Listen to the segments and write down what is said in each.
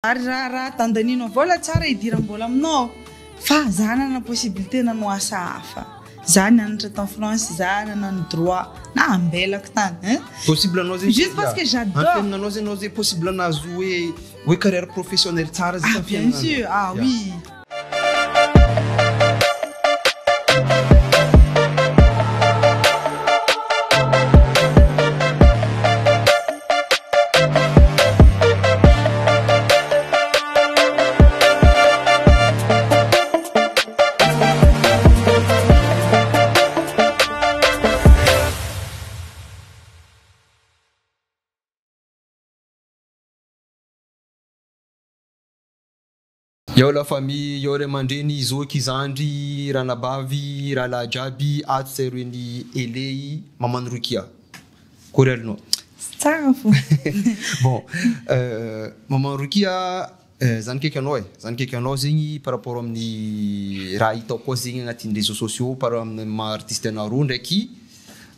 Ary raha tandanino vola tsara idiram-bola aminao fa za nana possibilité nanao asa hafa. Za nianatra tany France, za nanano droit na ambelako tany. Possible anao zay. Juste parce que j'adore. Anao zay possible anazy hoe carrière professionnelle tsara zay. Bien sûr, ah oui. Yo la famille, yo remandreny, zoky zandry, ranabavy, rala jiaby, ato zay roeny Eley, Maman Rokia. Korealinao. Tsara fo. Bon, Maman Rokia, zany kaiky anao zegny par rapport amin'ny raha hitako koa zegny agnatin'ny réseaux sociaux par amin'ny maha artiste anao ndraiky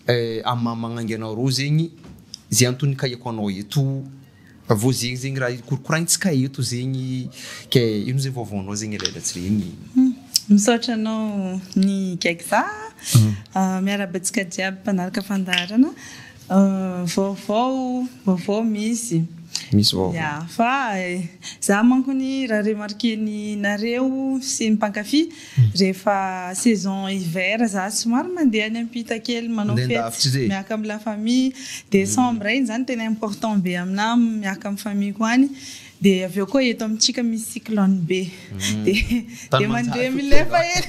amin'ny maha magnangy anao zegny zay antony kahiako anao eto. Avô zegny raha korkoragnitsika eto zegny ke ino zay vaovaonao zegny elaela tsy regny. Misaotra anao ny kaiky za. Miarabantsika jiaby mpanaraka fandaharana. Vaovao misy. Misy vaovao. Ya, fa za manko ny raha remarqué ny nareo sy ny mpankafy rehefa saison hiver za somary mandeha any ampita kely manao fety miaraka amin'ny la famille. Décembre igny zany tena important be aminahy miaraka amin'ny famille ko any. De aveo koa eto amintsika misy cyclone be. De mandeha milefa hely.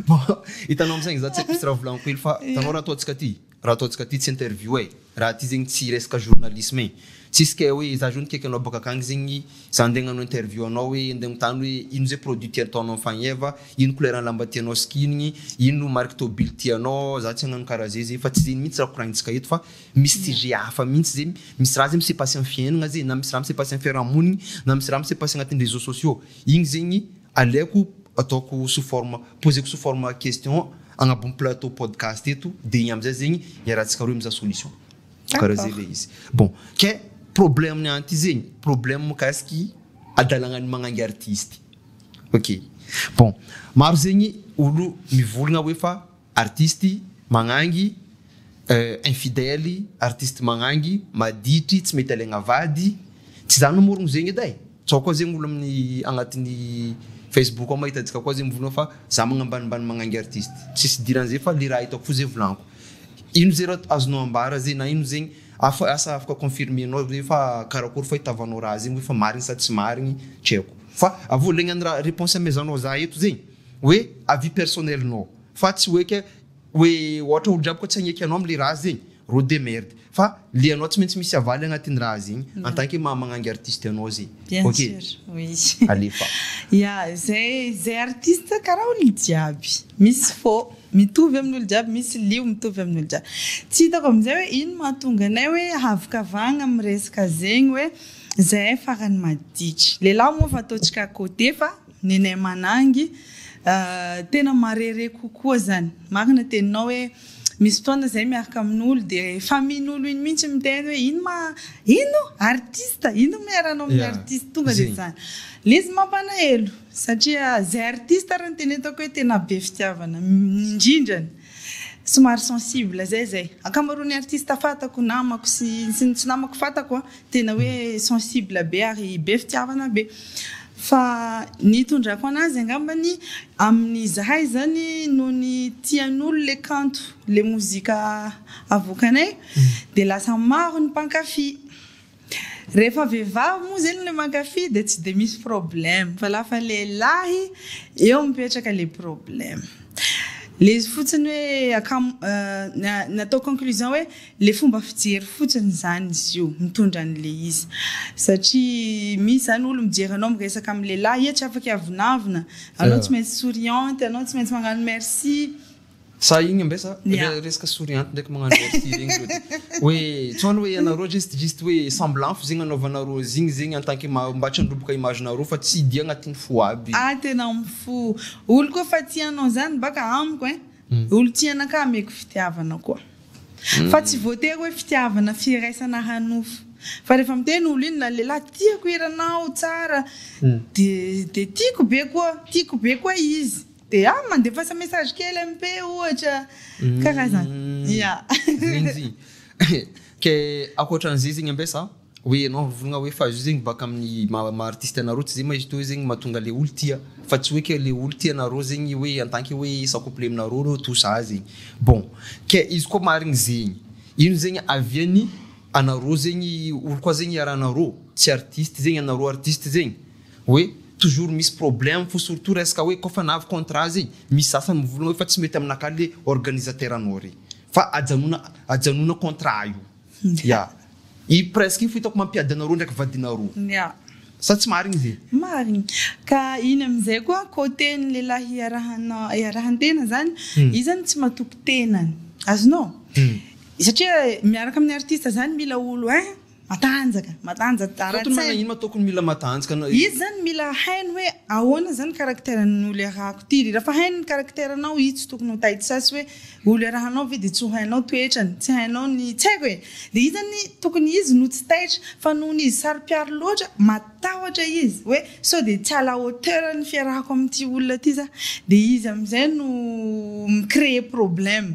Bon, hitanao am'zay za tsy misy raha volaniko hely fa tanao raha ataontsika ty tsy interview raha ty zegny tsy resaka journalisme tsisy ke hoe za jony kaiky anao baka akagny zegny za andeha hagnano interview anao hoe andeha mitany hoe ino zay produit tiataonao mifagnieva, ino couleur lamba tianao skinigny, ino marque tobile tianao, za tsy hagnano karaha zay fa tsy zegny mihitsy raha koragnitsika eto fa misy sujet hafa mihitsy zegny, misy raha zegny misy passé amin'ny fiaignana zegny na misy raha misy passé amin'ny fiarahamonigny na misy raha misy passé agnatin'ny réseaux sociaux. Igny zegny aleoko ataoko sous forme question agnabony plateau podcast eto de igny amizay zegny iarahantsika roe mizaha solution. Karaha zay le izy. Bon, ke problème ni anty zegny problème mikasiky adalagnan'ny magnangy artiste. Ok. Bon, maro zegny olo mivolagna hoe fa artiste magnangy infidèle, artiste magnangy maditry tsy mety alaigna vady. Tsy zany morogno zegny edy e. Tsao koa zegny olo amin'ny agnatin'ny Facebook ao mahitadika koa zegny mivolagna fa za magnambanimbany magnangy artiste. Tsisy diran'izay fa le raha hitako fo zay volaniko. Ino zay raha azonao ambara zay na ino zegny asa afaka confirmer anao hoe fa karakory fa hitavanao raha zegny hoe fa marigny sa tsy marigny tsy haiko. Fa avô legnany raha réponse amezanao za eto zegny hoe avis personnel nao fa tsy hoe ke hoe ohatra olo jiaby koa tsy agneky anao am'le raha zegny ro de merde fa le anao tsy maintsy misy avaly agnatin'ny raha zegny en tant que magnangy artiste anao zegny. Bien sûr, oui. Alefa. Ya, zay artiste karaha olo jiaby. Misy faux mitovy amin'olo jiaby, misy lio mitovy amin'olo jiaby. Tsy hitako amizay hoe ino mahatonga anay hoe havokavagna amin'ny resaka zegny hoe zay farany maditry. Lehilahy moa fa ataontsika côté fa nenay manangy tena marere kokoa zany. Marina teninao hoe misy fotoana zay miaraka amin'olo de famillen'olo iny mihitsy miteny hoe ino artiste, ino miaranao amin'ny artiste tonga de zany. Lizy mampalahelo satria zay artiste raha tena hitako hoe tena be fitiavana indrindrany somary sensible zay. Ankamaroan'ny artiste fatako namako sy tsy namako fatako tena hoe sensible be ary be fitiavana be. Fa nitondrako anazy angambany amin'ny zahay zany no ny tian'olo le kanto, le mozika avokanay de lasa maro ny mpankafy. Rehefa vehivavy moa zegny le mankafy de tsy de misy problème fa lafa lehilahy eo mipetraka le problème. Le izy fotsiny hoe natao conclusion hoe le fomba fijery fotsiny zany izy io mitondra an'le izy satria misy zany olo mijery anao miresaka amin'ny lehilahy tsy afaka hiavonavina anao tsy maintsy souriante, anao tsy maintsy magnano merci. Sa igny ambesa resaka souriante ndraiky magnano merci regny hoe tsony hoe anareo juste hoe semblant fo zegny anaovanareo zigny zegny en tant que mba tsy handroboka imagenareo fa tsy dia agnatin'ny fo aby. Tena mifo. Olo koa fa tianao zany baka amiko olo tianaka ameko fitiavana koa. Fa tsy voatery hoe fitiavana firaisana hanofo. fa rehefa miteny olo iny na lehilahy tiako heranao tsara de tiako be koa izy de mandefasa message kely MP ohatra karaha zany zegny ke akoatran'izay zegny ambesa hoe anao volagna hoe fa zegny baka amin'ny ma-artiste anareo tsy zay izy to zegny mahatonga le olo tia fa tsy hoe ke le olo tia anareo zegny hoe en tant que hoe s'accoupler aminareo tout ça zegny bon ke izy koa marigny zegny ino zegny aviany anareo zegny olo koa zegny iarahanareo tsy artiste zegny anareo artiste zegny hoe toujours misy problème fo surtout resaka hoe kofa navy contrat zegny misy sasany mivolagna hoe fa tsy mety aminaka le organisateur anao re fa ajanona contrat io i presque fo hitako mampiady anareo ndraiky vadinareo sa tsy marigny zegny marigny ka iny amizay koa côté ny lehilahy iarahantena zany izy zany tsy matoky tenany azonao satria miaraka amin'ny artiste zany mila olo matanja tsara ino matokony mila matanjaka izy zany mila hainy hoe ahoana zany karakteran'olo iarahako ty raha fa hainy ny karakteranao izy tsy tokony ho tahity sasy hoe olo iarahanao ve de tsy ho hainao toetrany tsy hainao ny tsy haiko hoe de izy zany tokony izy no tsy tahitra fa nohony izy saro-piaro loatra matahotra izy hoe so de tsy ala hauteur ny fiarahako amin'ity olona ty za de izy amizay no micréer problème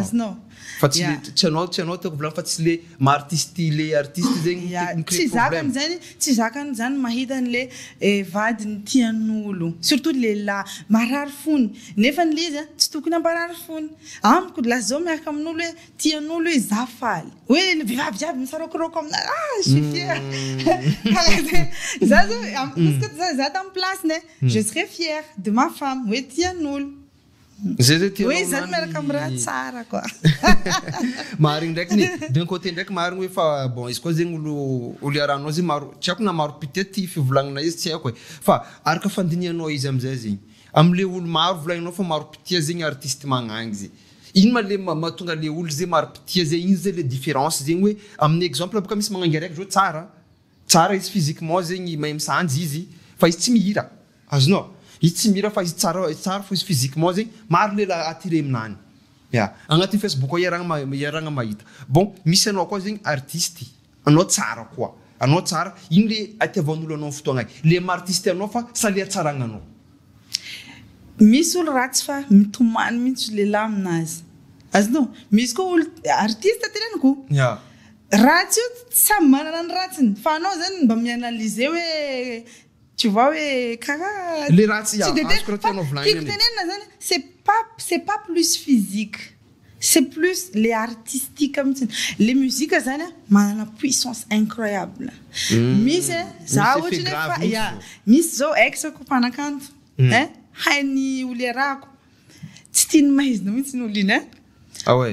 azonao fa tsy anao teko volagna fa tsy le ma-artiste le artiste zegny tsy zakany zany mahita an'le vadiny tian'olo surtout lehilahy marary fony nefa n'le izy tsy tokony amparary fony amiko de lasa zao miaraka amin'olo hoe tian'olo hoe za faly hoe vehivavy jiaby misarokiroko amina je suis fière za tamin'ny place ne je serais fière de ma femme hoe tian'olo oui, zany miaraka amin'ny raha tsara koa marigny ndraiky ny d'un côté ndraiky marigny hoe fa bon izy koa zegny olo iarahanao zegny maro tsy haiko na maro peut-être fivolagnana izy tsy haiko fa araka fandinianao izy amizay zegny am'le olo maro volagninao fa maro pitia zegny artiste magnangy zegny ino ma le mahatonga le olo zay maro pitia zay ino zay le différence zegny hoe amin'ny exemple baka misy magnangy araiky zao tsara izy physiquement zegny mahay misanjy izy fa izy tsy mihira azonao izy tsy mira fa izy tsara fa izy physiquement zegny maro lela attiré aminany agnatin'ny Facebook koa iaragna mahita bon misy anao koa zegny artiste anao tsara ino le atiavan'olo anao fotoagna le ma-artiste anao fa sa le atsaragnanao misy olo ratsy fa mitomany mihitsy lehilahy aminazy azonao misy koa olo artiste teneniko ratsy io samy manana ny ratsiny fa anao zany mba mianalyser hoe tu vois les ratsy c'est pas plus physique c'est plus les artistiques les musiques zany manana puissance incroyable misy za misy zao ex ko mpanakanto hainy olo iarahako tsy tiany mahizina mihitsy ny olo iny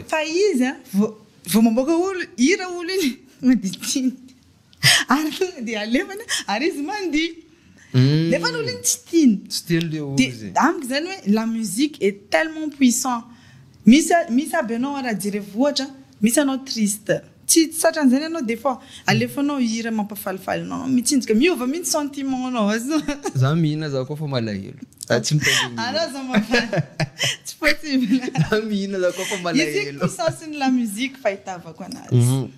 fa izy vao mamboaka olo hira olo iny maditiny ary tonga de alefany ary izy mandihy nefa n'olo iny tsy tiany amiko zany hoe la musique est tellement puissant misy aby anao raha jerevy ohatra misy anao triste tsy satran'izany anao des fois alefanao hira mampafalifaly anao mitsinjaka miova mihitsy sentiment anao za mihina za koa fa malahelo tsy mitana za mafaly tsy possible za mihina za koa fa malahelo puissance la musique fahitavako anazy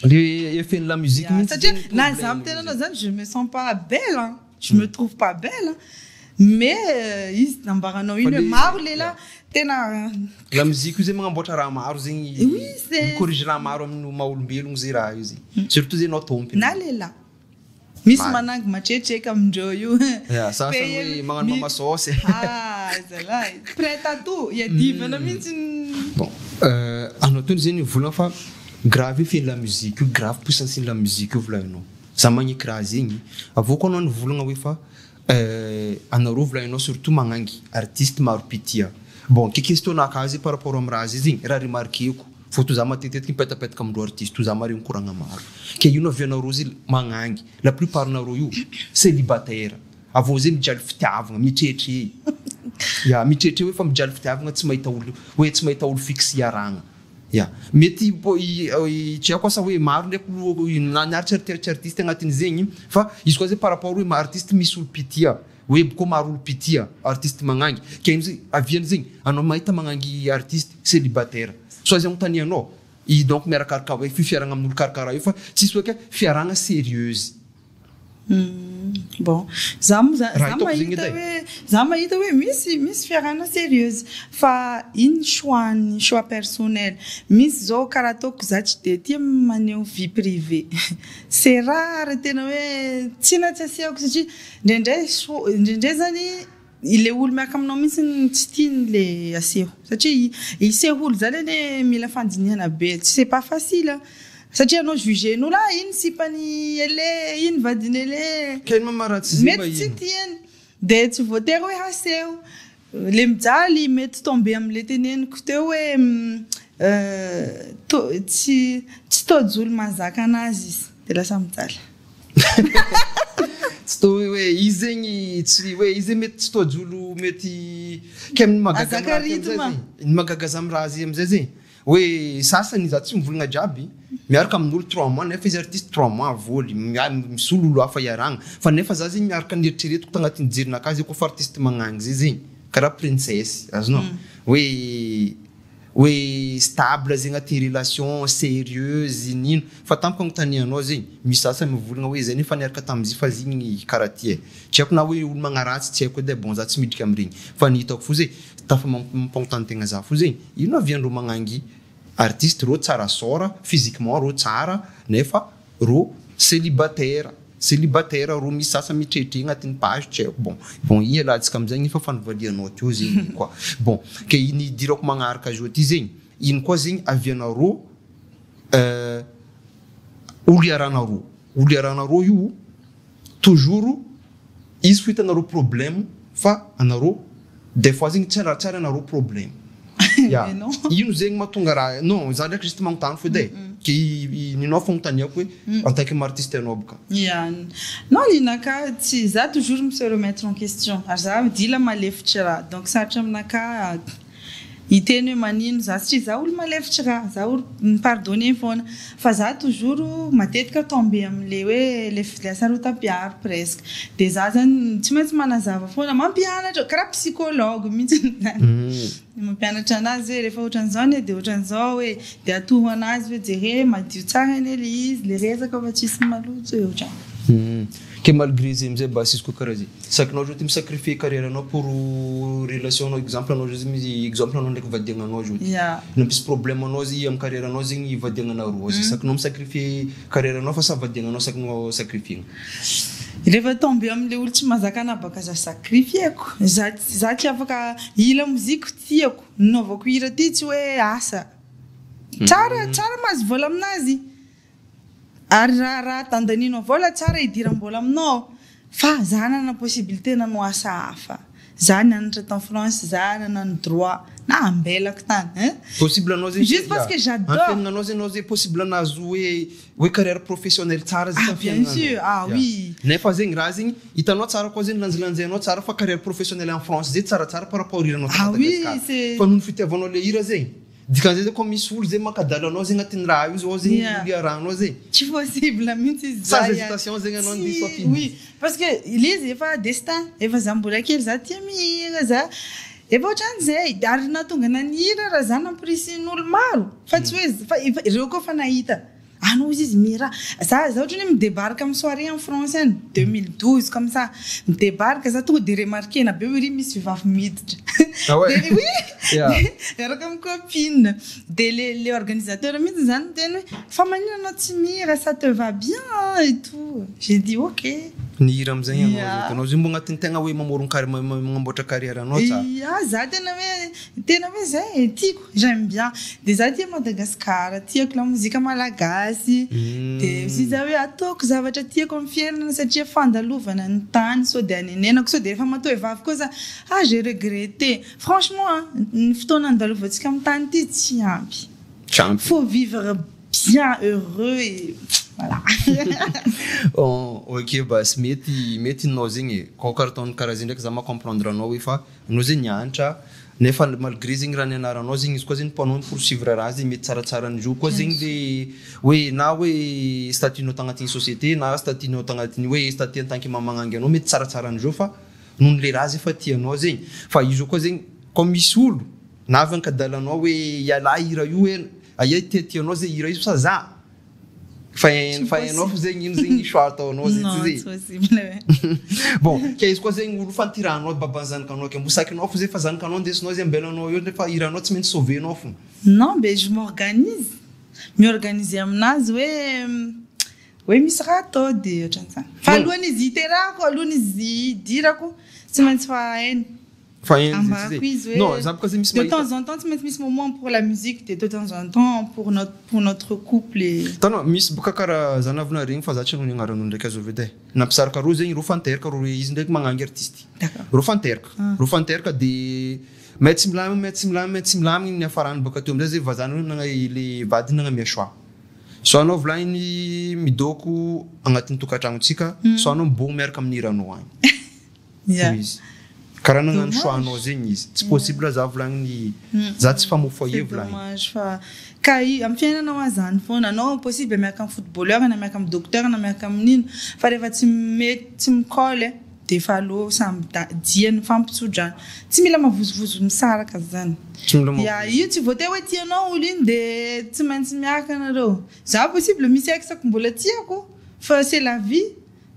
le effet de la musique satria na za mitena anao zany je me sens pas belle je me trouve pas belle mais izy nambaranao iny hoe maro lela tena la musique io zay magnamboatra raha maro zegny micorrige raha maro amin'ny maha-olombelogno zay raha io zegny surtout zay nao tompy na lela misy manangy matretreka amindreo io sasany hoe magnano mamasosy zalahy prête à tout iadivana mihitsy bon anao tony zegny volagna fa grave effet la musique io grave puissance la musique io volagninao za magneky raha zegny avao koa anao ny volagna hoe fa anareo volagninao surtout magnangy artiste maro pitia bon ke questionnaka azy par rapport amin'ny raha zegny raha remarqueko faut to za matetetika mipetapetaka amindreo artiste to za mare mikoragna maro ke io navianareo zay magnangy la plupart nareo io célibataire avao zay mijaly fitiavagna mitretre hoe fa mijaly fitiavagna tsy mahita olo hoe tsy mahita olo fixe iaragna mety tsy ako asa hoe maro ndraiky naniaritry artiste agnatin'ny zegny fa izy koa zay par rapport hoe artiste misy olo pitia hoe koa maro olo pitia artiste magnangy ke ino zay aviany zegny anao mahita magnangy artiste célibataire so azy agnontanianao donc miarakaraka hoe fiaragna amin'olo karakara io fa tsisy hoe fiaragna sérieuse. Bon, za mahita hoe misy fiaragna sérieuse fa iny choix personnel. Misy zao karaha ataoko za tsy de tia maneho vie privée. C'est rare tena hoe tsy asiako satria ndraindray zany ile olo miaraka aminao mihitsy tsy tiany le aseho satria iseho olo zany ane mila fandinihana be, c'est pas facile. Satria anao jugen'olo iny sipany ele iny vadiny ele mety tsy tiany de tsy voatery hoe haseho le mijaly mety tombe am'le teneniko teo hoe tsy tojolo mazaka anazy izy de lasa mijaly. Tsy to hoe izy zegny tsy hoe izy mety tsy tojolo mety kemny magagaza am'raha azy am'zay zegny hoe sasany za tsy mivolagna jiaby miaraka amin'olo 3 mois nefa izy artiste 3 mois voly misy olo hafa iaragna fa nefa za zegny miaraka nieritreretiko tagnatin'ny jerinakazy koa fa artiste magnangy zay zegny karaha princesse azonao hoe stable zegny aty relation sérieuse nino fa tampoko agnontanianao zegny misy sasany mivolagna hoe zay nefa niaraka tamin'izy fa zegny karaha ty tsy haiko na hoe olo magnaratsy tsy haiko edy bon za tsy midika am'iregny fa ny hitako fo zegny tafa mampagnontany-tegna za fo zegny ino aviandreo magnangy artiste ro tsara sora physiquement ro tsara nefa ro célibataire ro misy sasa mitrehitrehigna agnatin'ny page tsy haiko bon i alantsika am'zegny fa fanovalianao teo zegny quoi bon ke iny dirako magnaraka azy ty zegny iny koa zegny avianareo olo iaranareo io toujours izy fo hitanareo problème fa anareo des fois zegny tsara anareo problème. Ino zegny mahatonga raha non za ndraiky juste magnontany fo edy ke ninao fagnontaniako hoe en tant que artiste anao boka non ninaka tsy za toujours me se remettre en question ary za dila malefitra raha donc sarotry aminaka iteny hoe manino za satria za olo malefitra raha za olo pardonner foana fa za toujours matetika tombe am'le hoe le sarota-piaro presque de za zany tsy maintsy manazava foana mampianatra karaha psychologue mihitsy mampianatra anazy hoe rehefa ohatran'izao ne de ohatran'izao hoe de atoho anazy hoe jere madio tsara eny le izy le resaka fa tsisy maloto hoe ohatran que malgré zay am'zay mba sisy koa karaha zay sakinao zao ty misacrifier carrière anao pour relation anao exemple anao zay misy exemple anao ndraiky vadiagna anao zao nampisy problème anao zay amy carrière anao zegny vadiagna anao zay sakinao misacrifier carrière anao fa sa vadiagna anao sakinao sacrifier rehefa tombe am'le olo tsy mazaka anabaka za sacrifieko za tsy afaka hila mozika tiako nanaovako hira ty tsy hoe asa tsara mahazo vola aminazy ary raha tandaninao vola tsara idiram-bola aminao fa za nana possibilité nanao asa hafa za nianatra en France za nanano droit na ambelako tany possible anao zegny juste parce que j'adore anao zegny anao possible anazy hoe carrière professionnelle tsara zay bien sûr oui nefa zegny raha zegny hitanao tsara koa zegny lanjalanjainao tsara fa carrière professionnelle en France zay tsaratsara par rapport hiranao fa noho fitiavanao le hira zegny dikan'zay zay koa misy olo zay makadala anao zegny agnatin'ny raha io zao zegny olo arahanao zegny tsy possible mihitsy izy sans hésitation zegny anao ndiso afiny oui parce que izy efa destin efa za mbola kely za tia mihira za efa ohatran'izay ary nahatonga nanihira raha za namprisin'olo maro fa tsy hoe ireo koa fa nahita anao izy mira za ohatra hoe midebarque amy soirée en France 2012 comme ça midebarque za tonga de remarqué na be hoe ry misy vivavy miditra miaraka amy copine de le organisateur mihitsy zany teny hoe fa manino anao tsy mira ça te va bien et tout j'ai dit ok ny hira am'zay anao zay mbo agnatin'ny tegna hoe magnamboatra carrière anao za tena hoe zay tiako j'aime bien de za tia Madagascar tiako la mozika malagasy de si za hoe ataoko zavatra tiako amy fiainana satria fandalovana ny tany so de anenenako so de rehefa matoa vavy koa za j'ai regretté franchement ny fotoana andalovantsika amy tany ty tsy ampy faut vivre bien heureux et voilà ok bas mety nao zegny koa karataony karaha zay ndraiky za macomprendre anao hoe fa anao zay nianatra nefa malgré zegny raha nianaranao zegny izy koa zegny mpanao ny poursuivre raha zay mety tsaratsara ny jo koa zegny le hoe na hoe statuenao tagnatin'ny société na statuenao tagnatin'ny hoe statut en tant que mamangangy anao mety tsaratsara ny jo fa noho le raha zay fa tianao zegny fa izy koa zegny comme misy olo na avy ankadalanao hoe iala hira io hoe aia tianao zay hira izy sa za fa hainao zegny ino zegny choix ataonao zay bon ke izy koa zegny olo fantirahanao baban'ny zanakanao ke mbosakinao fo zay fa zanakanao ndesinao zay ambelanao eo nefa hiranao tsy maintsy sauvenao fo non mais je m'organise miorganiser aminazy hoe misy raha atao de ohatran'izany fa alohany izy hiterako alohany izy hidirako tsy maintsy fa hainy non, de temps en temps, tu mets ce moment pour la musique, de temps en temps pour notre couple. Non, Miss Bukakara Zanavna Ring, Fazachan Ningaran de Kazovede. Napsarka Rosé, Rufanterka, is the Mang artist. Rufanterka, de Metsimlam, in Faran Bukatum, des Vazan, les Vadina Meshwa. So no Vlaini, Midoku, Angatin to Katanchika, so no boomer come near no wine. Yeah. Karaha nagnano choix-nao zegny izy tsy possible za volagny za tsy famofoye volagny fa ka amin'ny fiainanao azany foana anao possible miaraka amin'ny footballeur na miaraka amin'ny docteur na miaraka amin'ino fa rehefa tsy mety tsy mikoly de fa aloha samby diany fampitsodrana tsy mila mavozovozo misaraka zany ya io tsy voatery hoe tianao olo iny de tsy maintsy miaraka anareo za possible misy aksako mbola tiako fa c'est la vie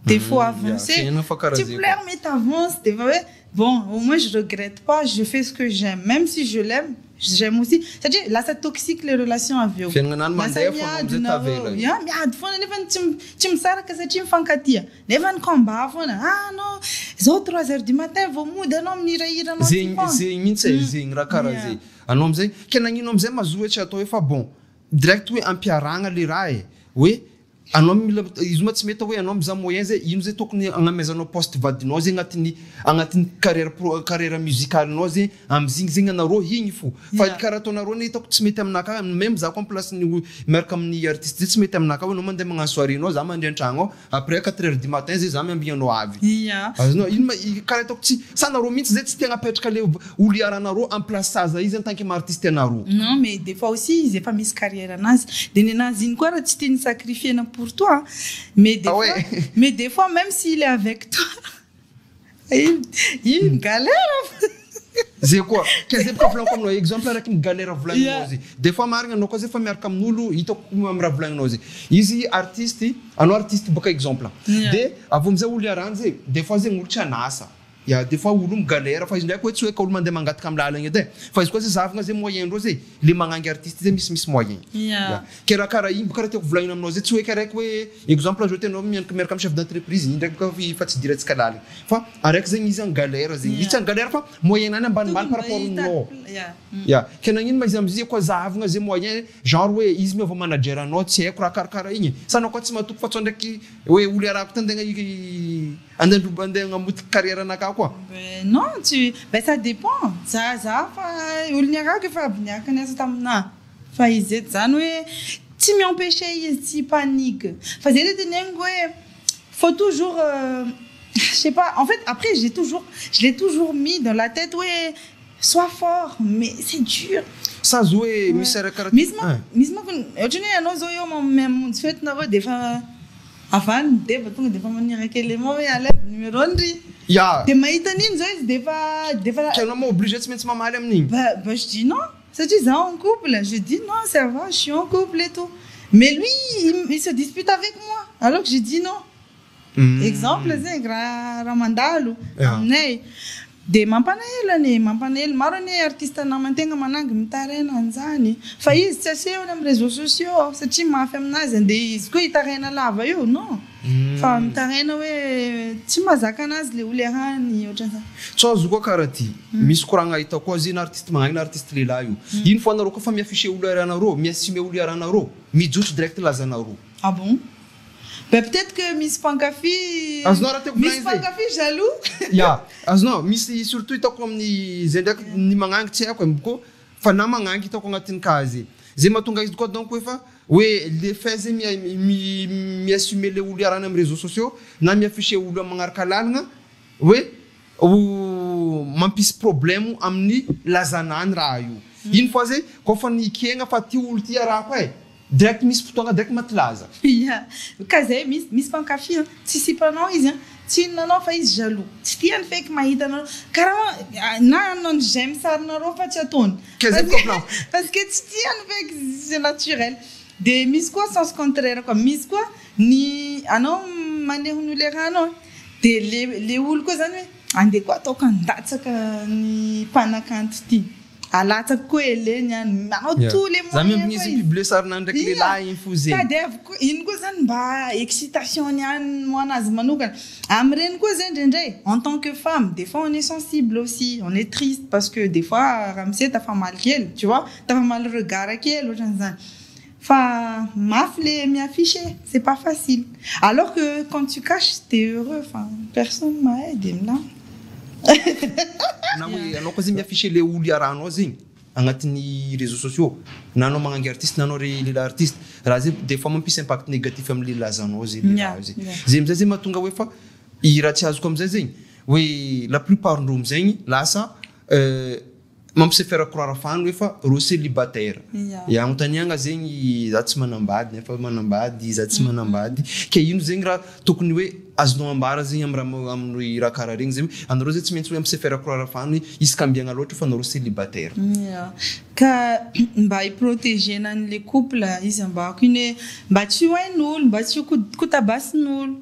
des fois avancer tu pleures mais t'avances des fois bon, au moins je regrette pas, je fais ce que j'aime. Même si je l'aime, j'aime aussi. C'est-à-dire, là, c'est toxique les relations avec vous. Ah non, ils ont 3 heures du matin, vos moods, non, m'ira, anao mila izy ma tsy mety hoe anao mizaha moyen zay ino zay tokony agnamezanao poste vadinao zay agnatin'ny carrière musicale nao zay amizigny zegny anareo igny fo fa karaha ataonareo ny hitako tsy mety aminaka même za comme place ny miaraka amin'ny artiste zay tsy mety aminaka hoe anao mandeha magnano soirée nao za mandeha an-tragno après 4 heures du matin zay za miambinanao avy azonao ino karaha hitako tsy sanareo mihitsy zay tsy tia agnapetraka le olo iaranareo en place saza izy en tant que artiste anareo non mais des fois aussi izy efa misy carrière anazy de nenazy iny koa raha tsy tiany sacrifier pour toi mais des fois même s'il est avec toi il galère c'est quoi qu'est-ce que tu comme exemple là qui galère vlangozi des fois marga no koze fa miarka amin'olo hitako amra vlangozi izy artiste boka exemple de avomza olo aranze des fois zegny olo tsanasa ya des fois olo galère fa izy ndraiky hoe tsy hoe ka olo mandeha mangataka amin'ny lalagna edy fa izy koa zay zavagna zay moyen ndreo zay le magnangy artiste zay misy moyen ke raha karaha iny boka raha tiako volagnina aminao zay tsy hoe karaiky hoe exemple ajouté anao miaraka amin'ny chef d'entreprise iny ndraiky boka fa tsy dirantsika lalagna fa araiky zegny izy en galère zegny izy tsy en galère fa moyen nany ambanimbany par rapport aminao ya ke nagnino ma izy amizay koa zavagna zay moyen genre hoe izy miova manager anao tsy haiko raha karakara igny sanao koa tsy matoko fa tsao ndraiky hoe olo arako tandegna andeha amoty carrière anaka quoi non ça dépend ça fa olona arako efa abiniaka niasa tamina fa izy zany hoe tsy miempêcher izy tsy panique fa zay tenengo hoe faut toujours je sais pas en fait après je l'ai toujours mis dans la tête ouais sois fort mais c'est dur ça jouer misera karate misma eu tinha nós eu mesmo feito na voz defa afan defa maniera aquele moe ale numéro 1 de mahita nini zao izy defa kenao ma obligé tsy maintsy mamaly amin'igny bah je dis non satria za en couple je dis non ça va je suis en couple et tout mais lui il se dispute avec moi alors que je dis non exemple zay raha mandalo aminay de mampanahelo maro ny artiste namantegna manangy mitarena an'izany fa izy tsy asehony amin'ny réseaux sociaux satria mafy aminazy ande izy koa hitarena lava io non fa mitarena hoe tsy mazaka anazy le olo ahany ohatran'izany so azo koa karaha ty misy koragna hita koa zay na artiste magnany na artiste lehilahy io ino fo anareo koa fa miaffiché olo aranareo miassume olo aranareo mijotso direct lazanareo ah bon ben peut-être que Miss Pankafi jaloux azonao misy surtout hitako amin'ny zay ndraiky ny magnangy tsy haiko ko fa na magnangy hitako agnatin'ny kazy zay mahatonga izy koa donc efa hoe le fait zay miassumer le olo arany amin'ny réseaux sociaux na miaffiché olo magnaraka lalagna hoe mampisy problème amin'ny lazanany raha io iny fois zay koa fa nikegna fa ty olo ty arako direct misy fotoagna direct matlaza ka zay misy Pankafi tsisipanao izy tsy nanao fa izy jaloux tsy tiany feky mahita anao karaha na anao j'aime sarinareo fa tsy ataony parce que tsy tiany feky c'est naturel de misy koa sens contraire koa misy koa ny anao manehon'olo eranao de le olo koa zany hoe andeha koa ataoko andatsaka ny mpanakanto ty alatsaka koa eleny any manao tous les moyens zany misy publier sarina ndraiky lehilahy iny fo zeny tadevy koa iny koa zany mba excitation any mo anazy manokana am'reny koa zany ndrendray en tant que femme des fois on est sensible aussi on est triste parce que des fois ramse tafa mal kely tu vois tafa mal regard kely ohatran'izany fa mafy le miafficher c'est pas facile alors que quand tu caches t'es heureux enfin personne m'aide là na hoe anao koa zay miafficher le olo iaranao zegny agnatin'ny réseaux sociaux na anao magnangy artiste na anao lehilahy artiste raha zay des fois mampisy impact négatif amin'ny lelazanao zay lehilahy zay zay amizay zay mahatonga hoe fa i raha tsy azoko amizay zegny hoe la plupart ndreo amizegny lasa mampisy faire croire fany hoe fa ro célibataire agnontaniagna zegny za tsy manambady nefa manambady za tsy manambady ke ino zegny raha tokony hoe azonao ambara zegny amin'ny raha karaha regny zegny anareo zay tsy maintsy hoe mampisy faire croire fany izy kambiagna loatra fa anareo célibataire ka mba hiprotégena an'le couple izy ambako iny hoe mba tsy hoain'olo mba tsy kotabasin'olo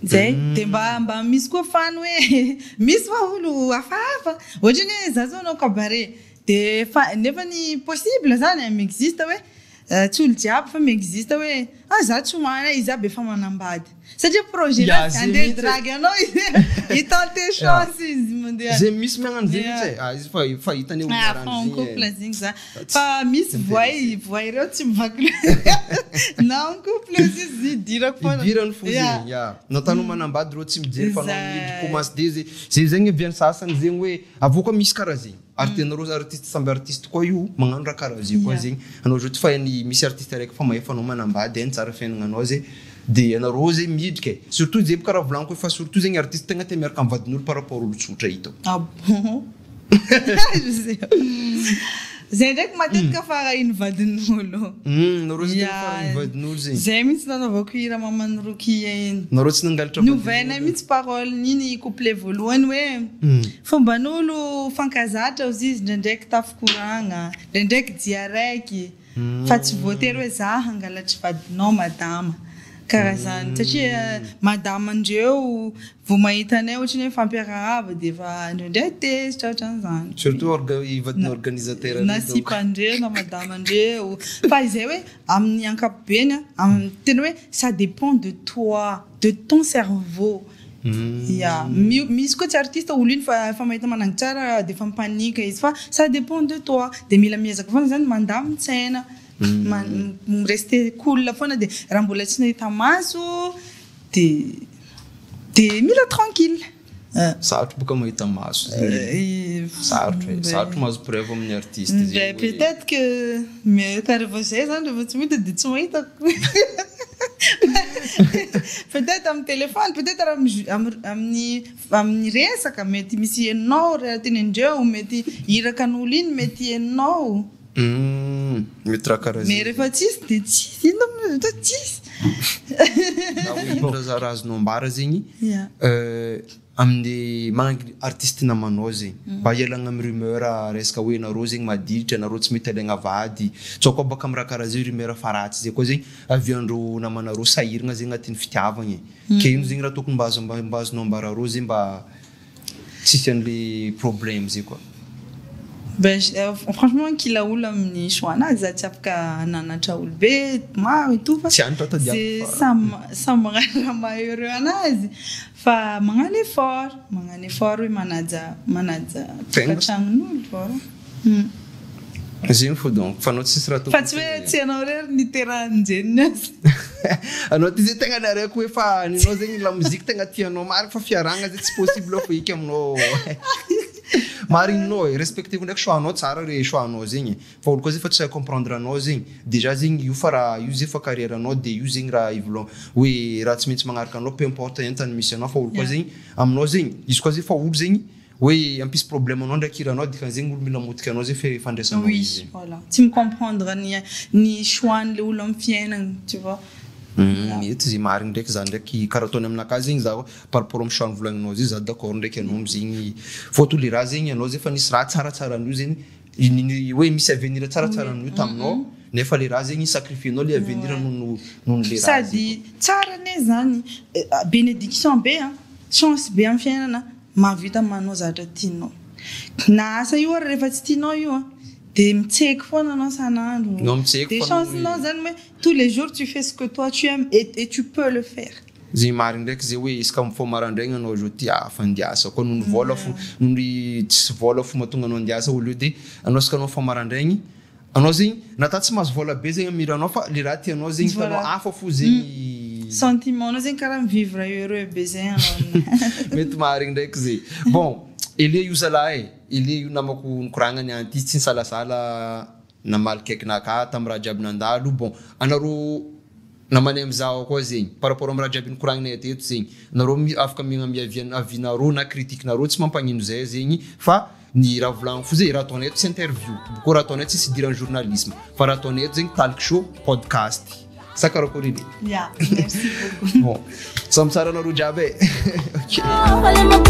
zay de mba misy koa fany hoe misy fa olo hafahafa ohatrany hoe za zao anao kabare de nefa ny possible zany miexiste hoe tsy olo jiaby fa miexiste hoe za tsy homana izy aby efa manambady satria projet na andeha drague anao hitante chance izy mandeha zay misy magnano zegny izy fa hitany en couple zegny za fa misy voay ireo tsy mivaky na en couple izy dirako foana idirany fo zegny natanao manambady reo tsy mijery fa nao commence de zay zegny viany sasany zegny hoe avao koa misy karaha zegny artenareo artiste samby artiste koa io magnano raha karaha zay koa zegny anao zao ty fa misy artiste araiky fa maefanao manambady hainy tsara fiaignananao zay de anareo zay midika surtout zay karaha volaniko fa surtout zegny artiste tegna te miaraka amin'ny vadin'olo par rapport olo tsotra hitao bon zay ndraiky matetika fa iny vadin'olo nareo zay fa iny vadin'olo zegny zay mihitsy nanaovako hira mamany rokia iny nareo tsy nangalatra novaina mihitsy parole niny couplet voalohany hoe fomban'olo fankazatra ozy izy ndraindraiky tafikoragna ndraindraiky dia raiky fa tsy voatery hoe za hangalatry vadinao madama karaha zany satria madama andreo vao mahita anay ohatrany hoe fampiarahaba de fa ndraindray tezitra ohatran'izany surtout vadina organisateur nasipandreo na madama andreo fa izay hoe amin'ny ankapobeny tena hoe ça dépend de toi de ton cerveau misy koa tsy artiste olo iny fa mahita manangy tsara de fa mipanika izy fa ça dépend de toi de mila miezaka foana zany mandamy tsaina rester cool foana de raha mbola tsy nahita maso de mila tranquille sarotro boka mahita maso sarotro mahazo preuve amin'ny artiste zegny peut-être que mais rehefa zay zany rehefa tsy mahita de tsy mahita peut-être amin'ny téléphone peut-être amin'ny resaka mety misy enao teny andreo mety hiraka n'olo iny mety enao mety raha karaha mais rehefa tsisy de tsisy ino mety tsisy raha azonao ambara zegny amin'ny magnangy artiste namanao zegny mba hialagna amin'ny rumeur resaka hoe nareo zegny madilitra nareo tsy mety alaigna vady tsao koa baka amin'ny raha karaha zay rumeur faratsy zay koa zegny aviandreo namanareo sahiragna zegny agnatin'ny fitiavagna ke ino zegny raha tokony mba azonao ambara reo zegny mba tsisy an'le problème zay koa franchement kila olo amin'ny choix anazy za tsy afaka nanatra olo be maro et tout fa c'est ça magnano maha heureux anazy fa magnano effort hoe manaja tokantragnon'olo fort zegny fo donc fa anao tsisy raha fa tsy hoe tsy anao rery niterahanjeniny azy anao ty zay tegna naraiky hoe fa ninao zegny la mozika tegna tianao mary fa fiaragna zay tsy possible fa iky aminao marinao respectez-vous ndraiky choix-anao tsara re choix-anao zegny fa olo koa zay fa tsy comprendre anao zegny déjà zegny io fa raha io zay fa carrière anao de io zegny raha ivolon hoe raha tsy maintsy magnaraka anao peu importe entany misy anao fa olo koa zegny aminao zegny izy koa zay fa olo zegny hoe ampisy problème anao ndraiky hiranao dikan'zegny olo mila motika anao zay fandraisanao izy voilà tsy micomprendre ny choix-n'le olo amin'ny fiainagny tu vois Mety izy marigny ndraiky zany ndraiky karaha ataony aminakahy zegny zaho par rapport amin'ny choix volagninao izy za d'accord ndraiky anao amizegny fôtony le raha zegny anao zay fa nisy raha tsaratsara an'io zegny hoe misy avenir tsaratsara an'io taminao nefa le raha zegny sacrifienao le avenir nono le raha sady tsara ne zany bénédiction be chance be amin'ny fiainana mahavita manao zavatra tianao na asa io ary rehefa tsy tianao io de mitseky foana anao sanandro de chancenao zany hoe tous les jours tu fais ce que toi tu aimes et tu peux le faire zegny marigny ndraiky zay hoe izy ka mifoa marandraigny anao zao ty fandiasa koa nono vola fo nono tsy vola fo mahatonga anao andiasa au lieu de anao saka anao fa marandraigny anao zegny nata tsy mahazo vola be zegny amiranao fa le raha tianao zegny tanao hafa fo zegny sentiment anao zegny karaha mivivre heureux be zegny anao mety marigny ndraiky zay bon ele io zalahy ele io namako nikoragnany anty tsy nisalasala namaliky aikinaka tamin'ny raha jiaby nandalo bon anaro namany amizao koa zegny par rapport amin'ny raha jiaby nikoragnanay teto zegny anaro afaka miamia avinareo na critique nareo tsy mampagnino zay zegny fa ny raha volagno fo zay raha ataonay eto tsy interview boko raha ataonay tsy sidiran'ny journalisme fa raha ataonay eto zegny talk show podcast sa karakory merci beaucoup bon samtsara anaro jiaby ok